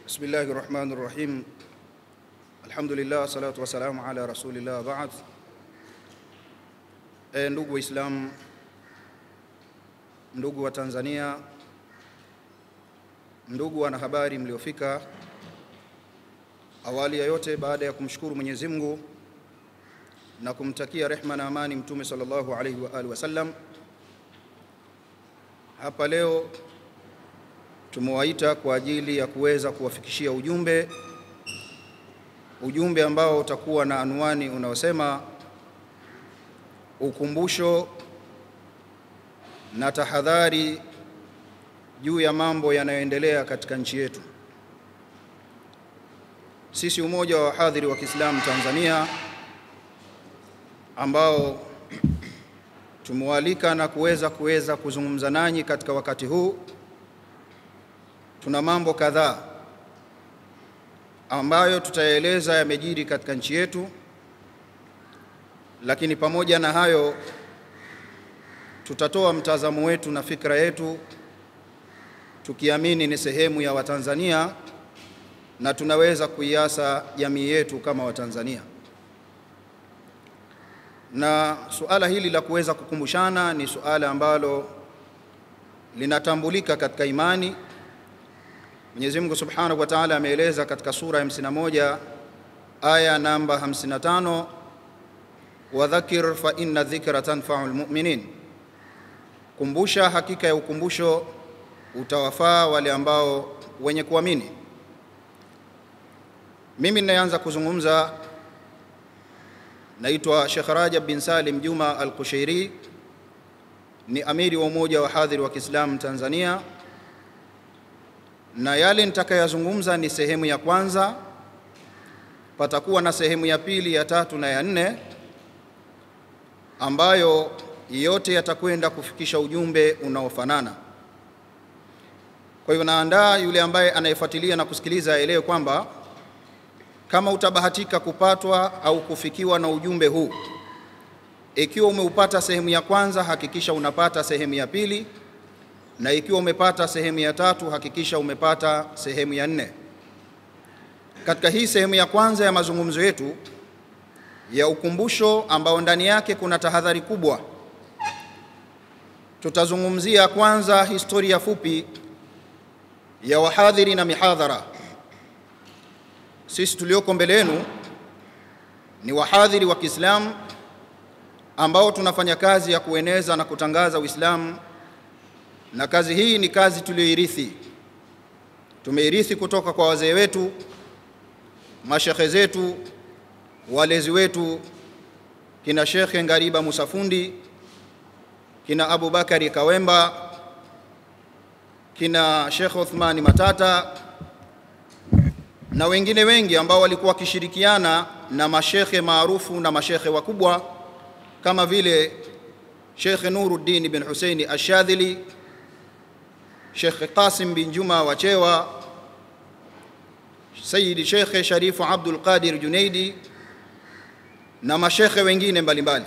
Bismillahir Rahmanir Rahim. Alhamdulillah, salatu wassalamu ala rasulillah, ba'd. Ndugu Waislamu, ndugu wa Tanzania, ndugu wanahabari mliofika, awali ya yote baada ya kumshukuru Mwenyezi Mungu na kumtakia rehma na amani Mtume sallallahu alaihi wa alihi wasallam, hapa leo tumewaita kwa ajili ya kuweza kuwafikishia ujumbe ambao utakuwa na anwani unaosema ukumbusho na tahadhari juu ya mambo yanayoendelea katika nchi yetu. Sisi Umoja wa Wahadhiri wa Kiislamu Tanzania, ambao tumewalika na kuweza kuzungumza nanyi katika wakati huu, tuna mambo kadhaa ambayo tutaeleza yamejiri katika nchi yetu, lakini pamoja na hayo tutatoa mtazamo wetu na fikra yetu, tukiamini ni sehemu ya Watanzania na tunaweza kuiasa jamii yetu kama Watanzania. Na suala hili la kuweza kukumbushana ni suala ambalo linatambulika katika imani. Mwenyezi Mungu Subhanahu wa Ta'ala ameeleza katika sura ya 51 aya namba 55, wadhakir fa inna dhikra tanfa'ul mu'minin, kumbusha, hakika ya ukumbusho utawafaa wale ambao wenye kuamini. Mimi ninaanza kuzungumza, naitwa Sheikh Rajab bin Salim Juma Al-Qushairi, ni amiri wa Umoja wa Wahadhiri wa Kiislamu Tanzania, na yale nitakayozungumza ni sehemu ya kwanza. Patakuwa na sehemu ya pili, ya tatu na ya nne, ambayo yote yatakwenda kufikisha ujumbe unaofanana. Kwa hiyo naandaa yule ambaye anayefuatilia na kusikiliza aelewe kwamba kama utabahatika kupatwa au kufikiwa na ujumbe huu, ikiwa umeupata sehemu ya kwanza, hakikisha unapata sehemu ya pili, na ikiwa umepata sehemu ya tatu, hakikisha umepata sehemu ya nne. Katika hii sehemu ya kwanza ya mazungumzo yetu ya ukumbusho, ambao ndani yake kuna tahadhari kubwa, tutazungumzia kwanza historia fupi ya wahadhiri na mihadhara. Sisi tulioko mbele yenu ni wahadhiri wa Kiislamu ambao tunafanya kazi ya kueneza na kutangaza Uislamu, na kazi hii ni kazi tuliyoirithi. Tumeirithi kutoka kwa wazee wetu, mashekhe zetu, walezi wetu, kina Sheikh Ngariba Musafundi, kina Abu Bakari Kawemba, kina Sheikh Uthmani Matata na wengine wengi ambao walikuwa wakishirikiana na mashekhe maarufu na mashekhe wakubwa kama vile Sheikh Nuruddin bin Hussein Ashadhili, Sheikh Qasim bin Juma Wachewa, Sayyid Sheikh Sharifu Abdul Qadir Junaidi na mashekhe wengine mbalimbali.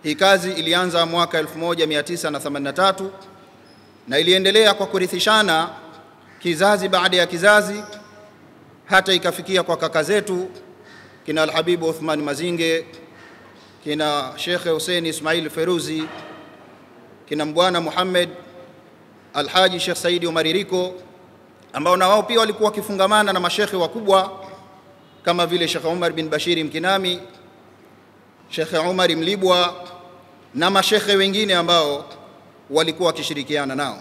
Hii kazi ilianza mwaka 1983 na iliendelea kwa kurithishana kizazi baada ya kizazi, hata ikafikia kwa kaka zetu kina Al-Habibu Uthman Mazinge, kina Sheikh Hussein Ismail Feruzi, kina Mbwana Muhammad Al-Haji Sheikh Saidi Umaririko, ambao na wao pia walikuwa wakifungamana na mashekhe wakubwa kama vile Sheikh Umar bin Bashir Mkinami, Sheikh Umar Mlibwa na mashekhe wengine ambao walikuwa wakishirikiana nao.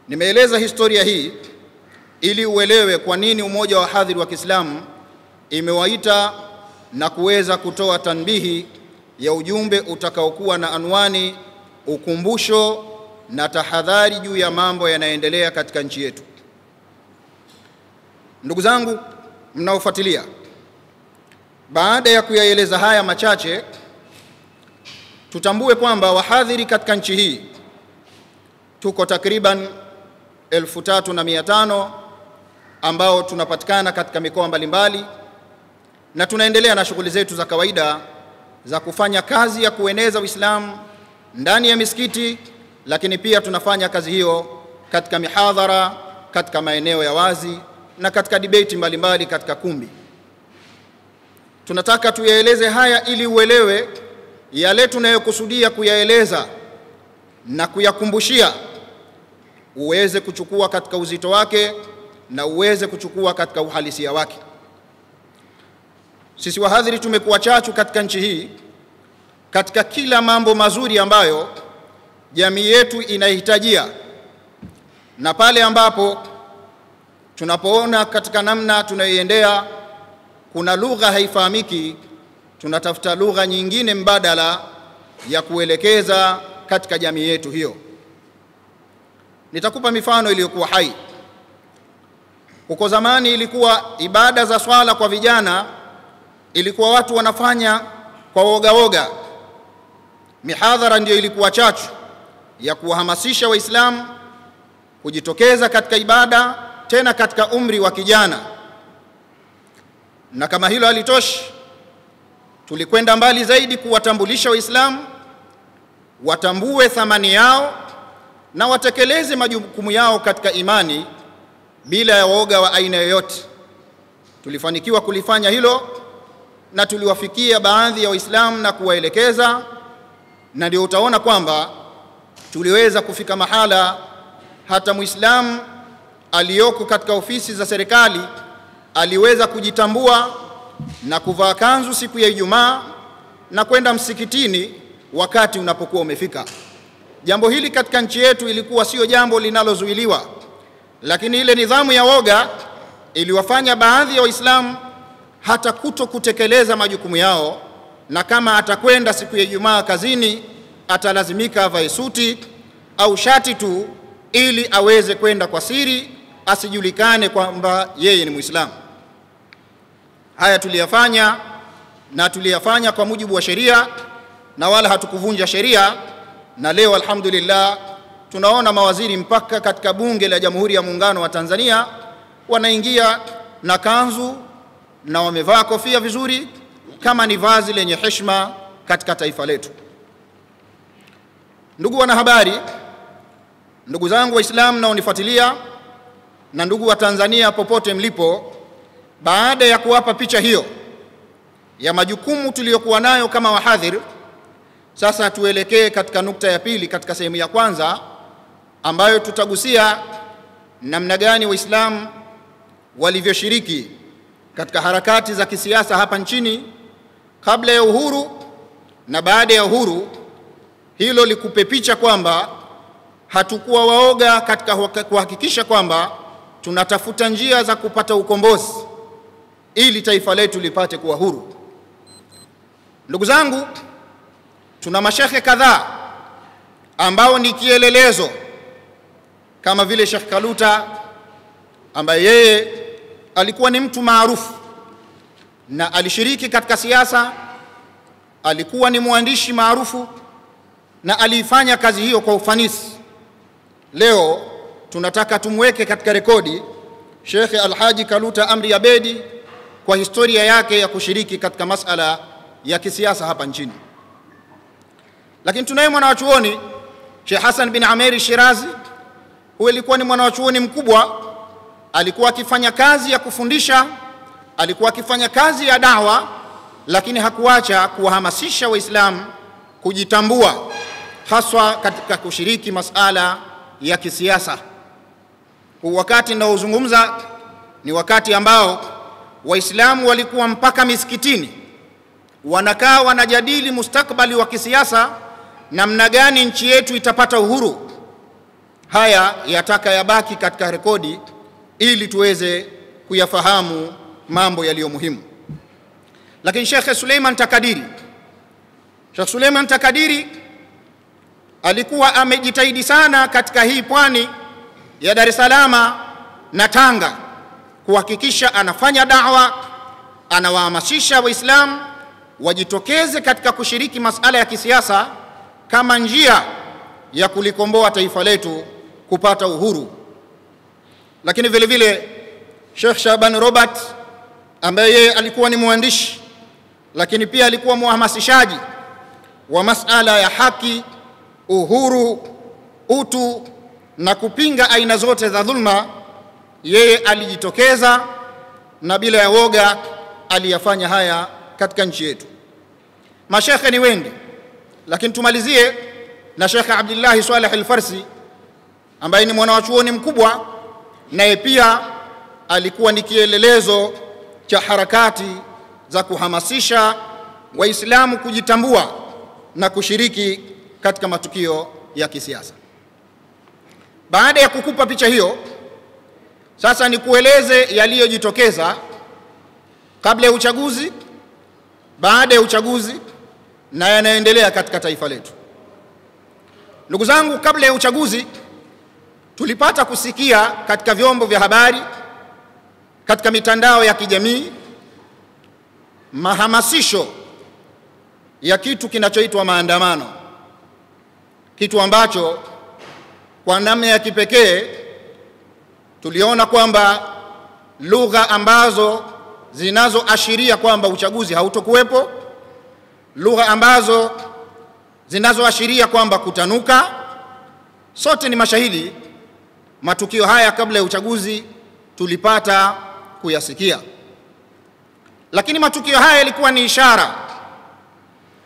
Nimeeleza historia hii ili uelewe kwa nini Umoja wa Wahadhiri wa Kiislamu imewaita na kuweza kutoa tanbihi ya ujumbe utakaokuwa na anwani ukumbusho na tahadhari juu ya mambo yanayoendelea katika nchi yetu. Ndugu zangu mnaofuatilia, baada ya kuyaeleza haya machache, tutambue kwamba wahadhiri katika nchi hii tuko takriban 3500 ambao tunapatikana katika mikoa mbalimbali, na tunaendelea na shughuli zetu za kawaida za kufanya kazi ya kueneza Uislamu ndani ya misikiti, lakini pia tunafanya kazi hiyo katika mihadhara, katika maeneo ya wazi na katika debate mbalimbali katika kumbi. Tunataka tuyaeleze haya ili uelewe yale tunayokusudia kuyaeleza na kuyakumbushia, uweze kuchukua katika uzito wake na uweze kuchukua katika uhalisia wake. Sisi wahadhiri tumekuwa chachu katika nchi hii katika kila mambo mazuri ambayo jamii yetu inahitajia, na pale ambapo tunapoona katika namna tunayoendea kuna lugha haifahamiki, tunatafuta lugha nyingine mbadala ya kuelekeza katika jamii yetu hiyo. Nitakupa mifano iliyokuwa hai. Huko zamani ilikuwa ibada za swala kwa vijana ilikuwa watu wanafanya kwa woga. Mihadhara ndio ilikuwa chachu ya kuwahamasisha Waislamu kujitokeza katika ibada, tena katika umri wa kijana. Na kama hilo halitoshi, tulikwenda mbali zaidi kuwatambulisha Waislamu watambue thamani yao na watekeleze majukumu yao katika imani bila ya woga wa aina yoyote. Tulifanikiwa kulifanya hilo na tuliwafikia baadhi ya Waislamu na kuwaelekeza, na ndio utaona kwamba tuliweza kufika mahala hata Muislamu aliyoko katika ofisi za serikali aliweza kujitambua na kuvaa kanzu siku ya Ijumaa na kwenda msikitini wakati unapokuwa umefika. Jambo hili katika nchi yetu ilikuwa sio jambo linalozuiliwa, lakini ile nidhamu ya woga iliwafanya baadhi ya Waislamu hata kutekeleza majukumu yao, na kama atakwenda siku ya Ijumaa kazini atalazimika avae suti au shati tu ili aweze kwenda kwa siri, asijulikane kwamba yeye ni Muislamu. Haya tuliyafanya, na tuliyafanya kwa mujibu wa sheria na wala hatukuvunja sheria. Na leo alhamdulillah tunaona mawaziri mpaka katika bunge la Jamhuri ya Muungano wa Tanzania wanaingia na kanzu na wamevaa kofia vizuri, kama ni vazi lenye heshima katika taifa letu. Ndugu wanahabari, ndugu zangu Waislamu na unifuatilia, na ndugu wa Tanzania popote mlipo, baada ya kuwapa picha hiyo ya majukumu tuliyokuwa nayo kama wahadhir, sasa tuelekee katika nukta ya pili katika sehemu ya kwanza, ambayo tutagusia namna gani Waislamu walivyoshiriki katika harakati za kisiasa hapa nchini kabla ya uhuru na baada ya uhuru. Hilo likupe picha kwamba hatukuwa waoga katika kuhakikisha kwamba tunatafuta njia za kupata ukombozi ili taifa letu lipate kuwa huru. Ndugu zangu, tuna mashekhe kadhaa ambao ni kielelezo, kama vile Sheikh Kaluta ambaye yeye alikuwa ni mtu maarufu na alishiriki katika siasa, alikuwa ni mwandishi maarufu na aliifanya kazi hiyo kwa ufanisi. Leo tunataka tumweke katika rekodi Sheikh Alhaji Kaluta Amri Abedi kwa historia yake ya kushiriki katika masala ya kisiasa hapa nchini. Lakini tunaye mwanachuoni Sheikh Hassan bin Ameri Shirazi. Huyo alikuwa ni mwanachuoni mkubwa, alikuwa akifanya kazi ya kufundisha, alikuwa akifanya kazi ya da'wa, lakini hakuacha kuwahamasisha Waislamu kujitambua, haswa katika kushiriki masala ya kisiasa. Wakati ninaozungumza ni wakati ambao Waislamu walikuwa mpaka misikitini wanakaa wanajadili mustakbali wa kisiasa, namna gani nchi yetu itapata uhuru. Haya yataka yabaki katika rekodi ili tuweze kuyafahamu mambo yaliyo muhimu. Lakini Sheikh Suleiman Takadiri alikuwa amejitahidi sana katika hii pwani ya Dar es Salaam na Tanga kuhakikisha anafanya da'wa, anawahamasisha Waislamu wajitokeze katika kushiriki masala ya kisiasa kama njia ya kulikomboa taifa letu kupata uhuru. Lakini vile vile Sheikh Shaban Robert ambaye yeye alikuwa ni mwandishi, lakini pia alikuwa mhamasishaji wa masala ya haki, uhuru, utu na kupinga aina zote za dhulma, yeye alijitokeza na bila ya woga aliyafanya haya katika nchi yetu. Mashekhe ni wengi, lakini tumalizie na Sheikh Abdullah Saleh Al-Farsi ambaye ni mwanachuoni mkubwa, naye pia alikuwa ni kielelezo cha harakati za kuhamasisha Waislamu kujitambua na kushiriki katika matukio ya kisiasa. Baada ya kukupa picha hiyo, sasa ni kueleze yaliyojitokeza kabla ya uchaguzi, baada ya uchaguzi na yanaendelea katika taifa letu. Ndugu zangu, kabla ya uchaguzi tulipata kusikia katika vyombo vya habari, katika mitandao ya kijamii, mahamasisho ya kitu kinachoitwa maandamano, kitu ambacho kwa namna ya kipekee tuliona kwamba lugha ambazo zinazoashiria kwamba uchaguzi hautokuwepo, lugha ambazo zinazoashiria kwamba kutanuka, sote ni mashahidi. Matukio haya kabla ya uchaguzi tulipata kuyasikia, lakini matukio haya yalikuwa ni ishara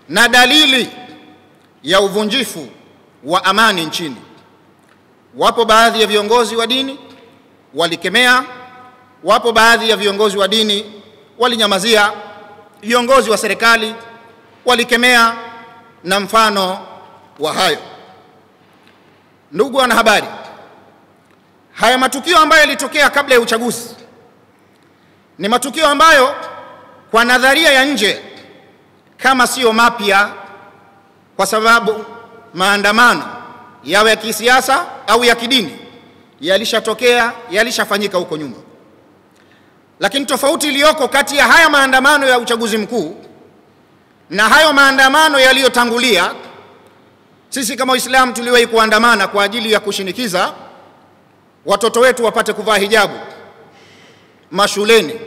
na dalili ya uvunjifu wa amani nchini. Wapo baadhi ya viongozi wa dini walikemea, wapo baadhi ya viongozi wa dini walinyamazia, viongozi wa serikali walikemea, na mfano wa hayo. Ndugu wanahabari, haya matukio ambayo yalitokea kabla ya uchaguzi ni matukio ambayo kwa nadharia ya nje kama sio mapya, kwa sababu maandamano yawe ya kisiasa au ya kidini yalishatokea, yalishafanyika huko nyuma. Lakini tofauti iliyoko kati ya haya maandamano ya uchaguzi mkuu na hayo maandamano yaliyotangulia, sisi kama Waislamu tuliwahi kuandamana kwa ajili ya kushinikiza watoto wetu wapate kuvaa hijabu mashuleni.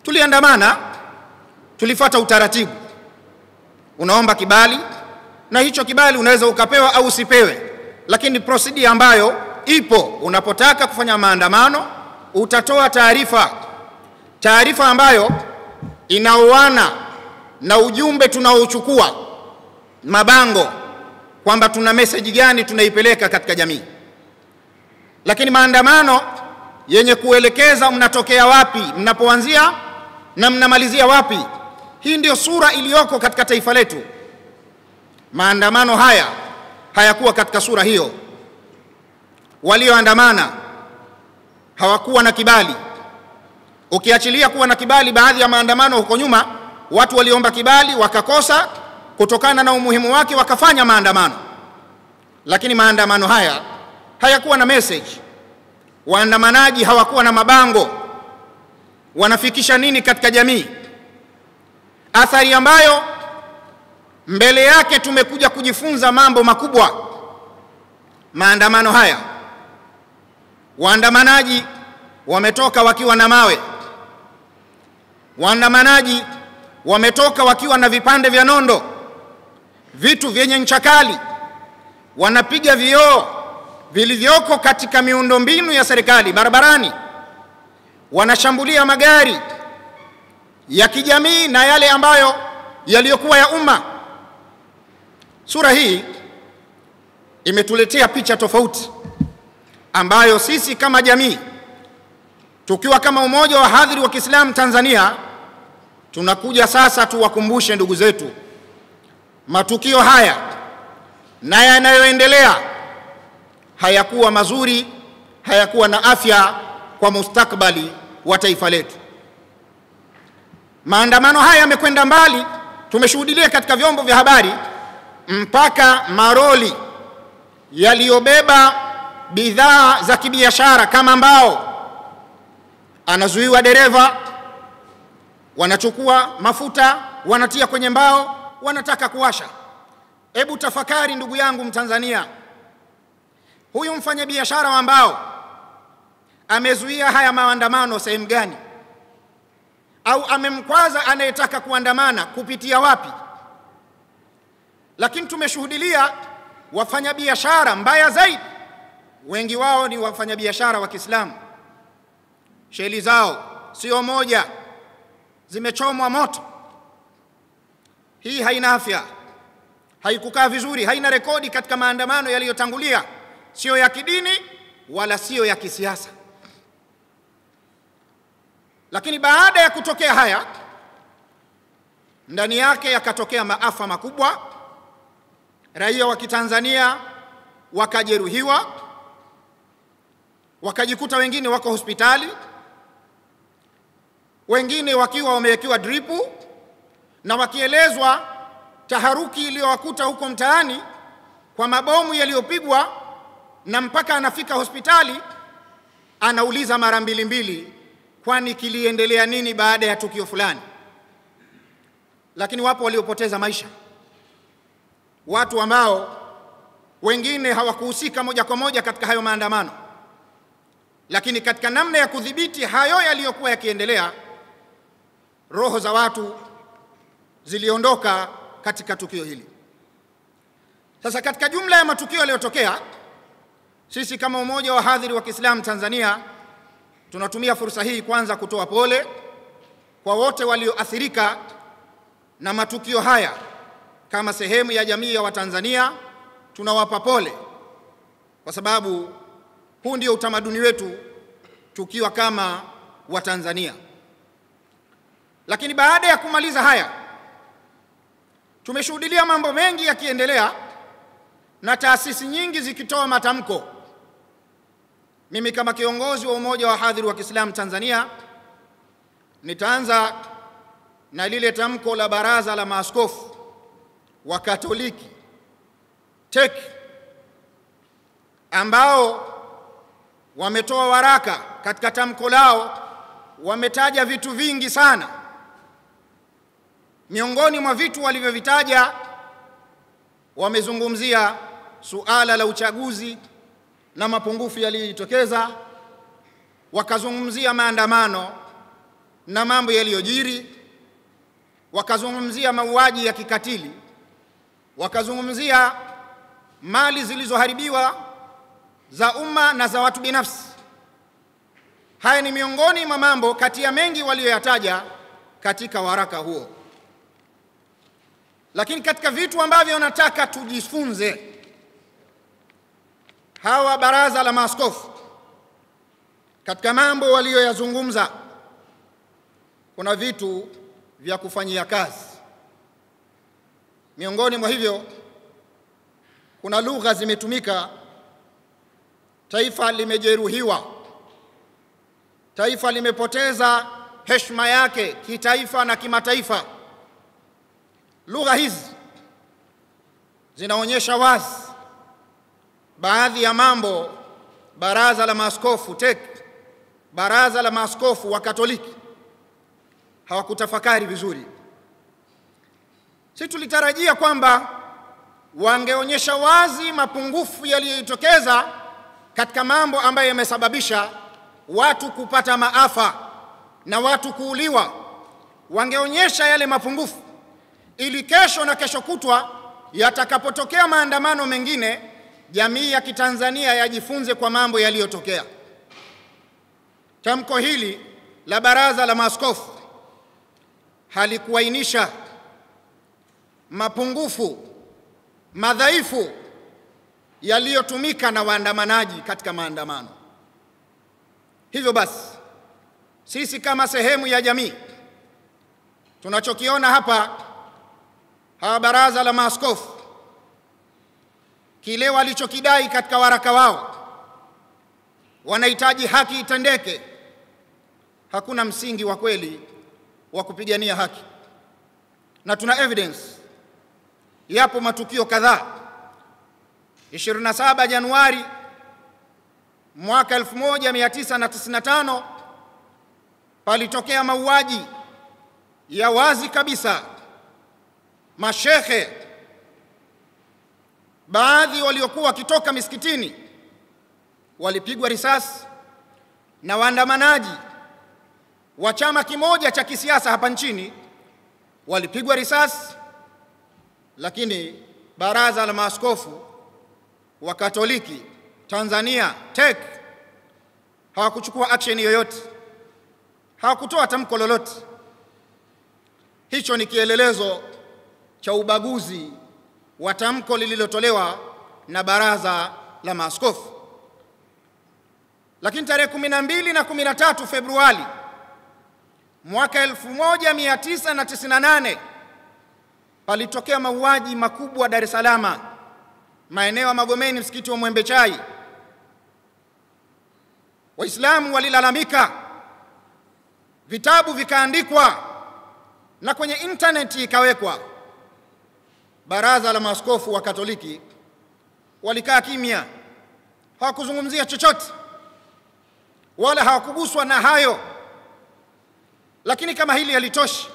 Tuliandamana, tulifuata utaratibu. Unaomba kibali, na hicho kibali unaweza ukapewa au usipewe, lakini procedure ambayo ipo, unapotaka kufanya maandamano utatoa taarifa ambayo inaoana na ujumbe tunaochukua, mabango, kwamba tuna message gani tunaipeleka katika jamii. Lakini maandamano yenye kuelekeza mnatokea wapi, mnapoanzia na mnamalizia wapi, hii ndio sura iliyoko katika taifa letu. Maandamano haya hayakuwa katika sura hiyo. Walioandamana hawakuwa na kibali. Ukiachilia kuwa na kibali, baadhi ya maandamano huko nyuma watu waliomba kibali wakakosa, kutokana na umuhimu wake wakafanya maandamano. Lakini maandamano haya hayakuwa na message. Waandamanaji hawakuwa na mabango, wanafikisha nini katika jamii, athari ambayo mbele yake tumekuja kujifunza mambo makubwa. Maandamano haya, waandamanaji wametoka wakiwa na mawe, waandamanaji wametoka wakiwa na vipande vya nondo, vitu vyenye ncha kali, wanapiga vioo vilivyoko katika miundombinu ya serikali barabarani, wanashambulia magari ya kijamii na yale ambayo yaliyokuwa ya umma. Sura hii imetuletea picha tofauti ambayo sisi kama jamii, tukiwa kama umoja wa hadhiri wa Kiislamu Tanzania, tunakuja sasa tuwakumbushe ndugu zetu matukio haya na yanayoendelea hayakuwa mazuri, hayakuwa na afya kwa mustakbali wa taifa letu. Maandamano haya yamekwenda mbali, tumeshuhudia katika vyombo vya habari mpaka maroli yaliyobeba bidhaa za kibiashara kama mbao, anazuiwa dereva, wanachukua mafuta wanatia kwenye mbao, wanataka kuwasha. Hebu tafakari ndugu yangu Mtanzania, huyu mfanyabiashara wa mbao amezuia haya maandamano sehemu gani? Au amemkwaza anayetaka kuandamana kupitia wapi? Lakini tumeshuhudia wafanyabiashara, mbaya zaidi wengi wao ni wafanyabiashara wa Kiislamu, sheli zao sio moja, zimechomwa moto. Hii haina afya, haikukaa vizuri, haina rekodi katika maandamano yaliyotangulia, sio ya kidini wala sio ya kisiasa. Lakini baada ya kutokea haya, ndani yake yakatokea maafa makubwa. Raia wa Kitanzania wakajeruhiwa, wakajikuta wengine wako hospitali, wengine wakiwa wamewekewa dripu, na wakielezwa taharuki iliyowakuta huko mtaani kwa mabomu yaliyopigwa, na mpaka anafika hospitali anauliza mara mbili, kwani kiliendelea nini baada ya tukio fulani. Lakini wapo waliopoteza maisha, watu ambao wengine hawakuhusika moja kwa moja katika hayo maandamano, lakini katika namna ya kudhibiti hayo yaliyokuwa yakiendelea, roho za watu ziliondoka katika tukio hili. Sasa katika jumla ya matukio yaliyotokea, sisi kama Umoja wa Wahadhiri wa Kiislamu Tanzania tunatumia fursa hii kwanza kutoa pole kwa wote walioathirika na matukio haya. Kama sehemu ya jamii ya Watanzania tunawapa pole, kwa sababu huu ndio utamaduni wetu tukiwa kama Watanzania. Lakini baada ya kumaliza haya, tumeshuhudia mambo mengi yakiendelea na taasisi nyingi zikitoa matamko. Mimi kama kiongozi wa Umoja wa Wahadhiri wa Kiislamu Tanzania nitaanza na lile tamko la Baraza la Maaskofu wa Katoliki TEC, ambao wametoa waraka. Katika tamko lao wametaja vitu vingi sana. Miongoni mwa vitu walivyovitaja, wamezungumzia suala la uchaguzi na mapungufu yaliyojitokeza, wakazungumzia maandamano na mambo yaliyojiri, wakazungumzia mauaji ya kikatili, wakazungumzia mali zilizoharibiwa za umma na za watu binafsi. Haya ni miongoni mwa mambo kati ya mengi walioyataja katika waraka huo. Lakini katika vitu ambavyo nataka tujifunze, hawa Baraza la Maaskofu katika mambo walioyazungumza, kuna vitu vya kufanyia kazi. Miongoni mwa hivyo, kuna lugha zimetumika: taifa limejeruhiwa, taifa limepoteza heshima yake kitaifa na kimataifa. Lugha hizi zinaonyesha wazi baadhi ya mambo Baraza la Maaskofu TEC, Baraza la Maaskofu wa Katoliki hawakutafakari vizuri. Sisi tulitarajia kwamba wangeonyesha wazi mapungufu yaliyotokeza katika mambo ambayo yamesababisha watu kupata maafa na watu kuuliwa. Wangeonyesha yale mapungufu ili kesho na kesho kutwa yatakapotokea maandamano mengine, jamii ya Kitanzania yajifunze kwa mambo yaliyotokea. Tamko hili la Baraza la Maaskofu halikuainisha mapungufu, madhaifu yaliyotumika na waandamanaji katika maandamano. Hivyo basi, sisi kama sehemu ya jamii tunachokiona hapa, hawa Baraza la Maaskofu kile walichokidai katika waraka wao, wanahitaji haki itendeke. Hakuna msingi wa kweli wa kupigania haki, na tuna evidence. Yapo matukio kadhaa. 27 Januari mwaka 1995 palitokea mauaji ya wazi kabisa. Mashehe baadhi waliokuwa wakitoka misikitini walipigwa risasi na waandamanaji wa chama kimoja cha kisiasa hapa nchini, walipigwa risasi. Lakini Baraza la Maaskofu wa Katoliki Tanzania TEC hawakuchukua action yoyote. hawakutoa tamko lolote. Hicho ni kielelezo cha ubaguzi wa tamko lililotolewa na Baraza la Maaskofu. Lakini tarehe 12 na 13 Februari mwaka 1998 palitokea mauaji makubwa Dar es Salaam, maeneo ya Magomeni, msikiti wa Mwembe Chai. Waislamu walilalamika, vitabu vikaandikwa na kwenye internet ikawekwa. Baraza la Maaskofu wa Katoliki walikaa kimya, hawakuzungumzia chochote wala hawakuguswa na hayo. Lakini kama hili halitoshi,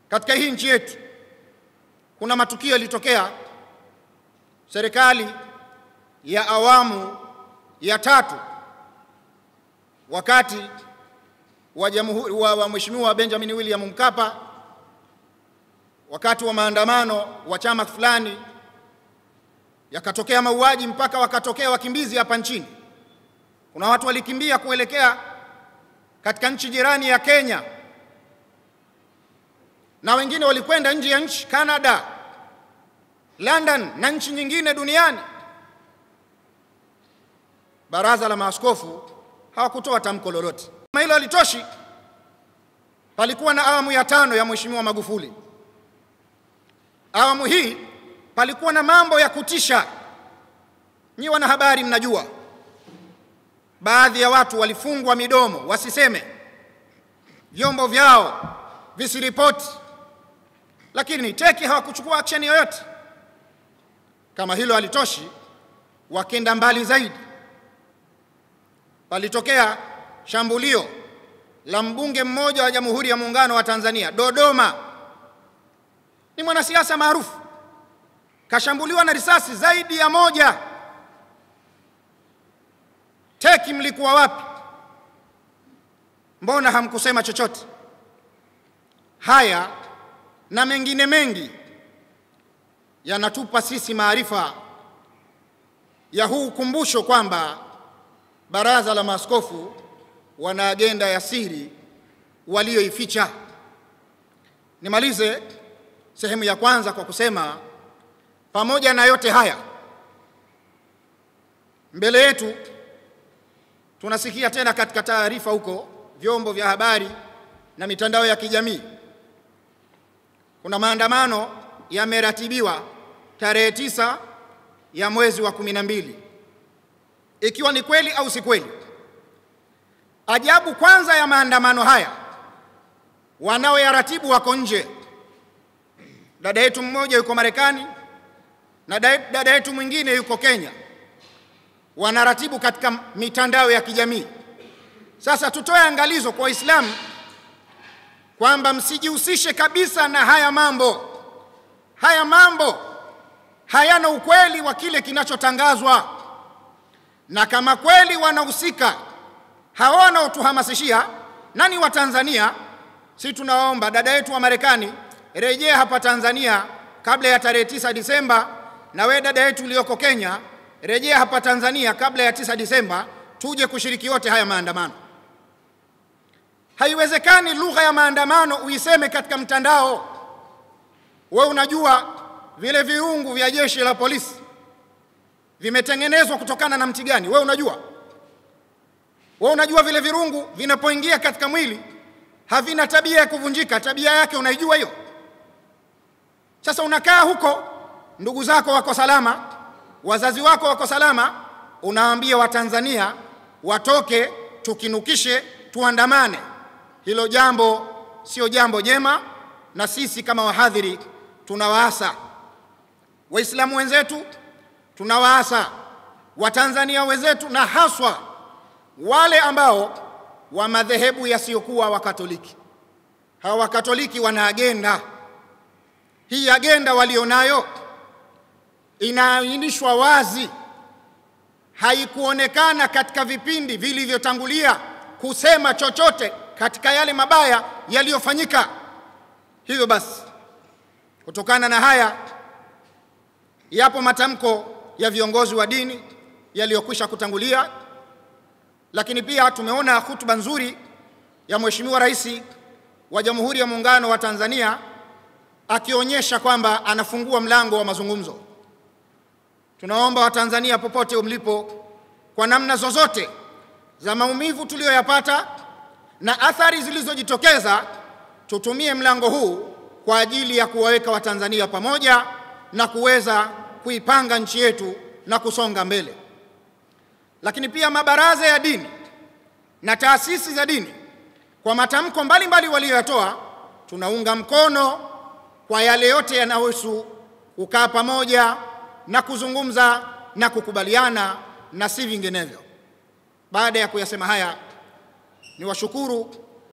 katika hii nchi yetu kuna matukio yalitokea. Serikali ya awamu ya 3 wakati wa Mheshimiwa Benjamin William Mkapa, wakati wa maandamano wa chama fulani, yakatokea mauaji mpaka wakatokea wakimbizi hapa nchini. Kuna watu walikimbia kuelekea katika nchi jirani ya Kenya, na wengine walikwenda nje ya nchi, Canada, London na nchi nyingine duniani. Baraza la Maaskofu hawakutoa tamko lolote. Kama hilo halitoshi, palikuwa na awamu ya 5 ya Mheshimiwa Magufuli. Awamu hii palikuwa na mambo ya kutisha. Nyi wanahabari mnajua, baadhi ya watu walifungwa midomo wasiseme, vyombo vyao visiripoti, lakini teki hawakuchukua action yoyote. Kama hilo halitoshi, wakenda mbali zaidi. Palitokea shambulio la mbunge mmoja wa Jamhuri ya Muungano wa Tanzania Dodoma. Ni mwanasiasa maarufu, kashambuliwa na risasi zaidi ya 1. Teki mlikuwa wapi? Mbona hamkusema chochote? Haya na mengine mengi yanatupa sisi maarifa ya huu ukumbusho kwamba Baraza la Maaskofu wana agenda ya siri walioificha. Nimalize sehemu ya kwanza kwa kusema, pamoja na yote haya, mbele yetu tunasikia tena katika taarifa huko vyombo vya habari na mitandao ya kijamii, kuna maandamano yameratibiwa tarehe 9 ya mwezi wa 12. Ikiwa ni kweli au si kweli? Ajabu kwanza ya maandamano haya, wanaoyaratibu wako nje. Dada yetu mmoja yuko Marekani na dada yetu mwingine yuko Kenya, wanaratibu katika mitandao ya kijamii. Sasa tutoe angalizo kwa Waislamu kwamba msijihusishe kabisa na haya mambo. Haya mambo hayana ukweli wa kile kinachotangazwa, na kama kweli wanahusika hawa wanaotuhamasishia nani wa Tanzania, si tunaomba dada yetu wa Marekani, rejea hapa Tanzania kabla ya tarehe 9 Disemba, na wewe dada yetu ulioko Kenya, rejea hapa Tanzania kabla ya 9 Disemba, tuje kushiriki wote haya maandamano. Haiwezekani lugha ya maandamano uiseme katika mtandao. Wewe unajua vile viungu vya jeshi la polisi vimetengenezwa kutokana na mti gani? Wewe unajua? Wewe unajua vile virungu vinapoingia katika mwili havina tabia ya kuvunjika, tabia yake unaijua hiyo? Sasa unakaa huko, ndugu zako wako salama, wazazi wako wako salama, unaambia Watanzania watoke tukinukishe, tuandamane. Hilo jambo sio jambo jema, na sisi kama wahadhiri tunawaasa Waislamu wenzetu, tunawaasa Watanzania wenzetu, na haswa wale ambao wa madhehebu yasiyokuwa Wakatoliki. Hawa Wakatoliki wana agenda. Hii agenda walionayo inaainishwa wazi, haikuonekana katika vipindi vilivyotangulia kusema chochote katika yale mabaya yaliyofanyika. Hivyo basi, kutokana na haya, yapo matamko ya viongozi wa dini yaliyokwisha kutangulia, lakini pia tumeona hutuba nzuri ya Mheshimiwa Rais wa Jamhuri ya Muungano wa Tanzania akionyesha kwamba anafungua mlango wa mazungumzo. Tunaomba Watanzania popote mlipo, kwa namna zozote za maumivu tuliyoyapata na athari zilizojitokeza, tutumie mlango huu kwa ajili ya kuwaweka Watanzania pamoja na kuweza kuipanga nchi yetu na kusonga mbele. Lakini pia mabaraza ya dini na taasisi za dini kwa matamko mbalimbali waliyoyatoa, tunaunga mkono kwa yale yote yanayohusu kukaa pamoja na kuzungumza na kukubaliana na si vinginevyo. Baada ya kuyasema haya, niwashukuru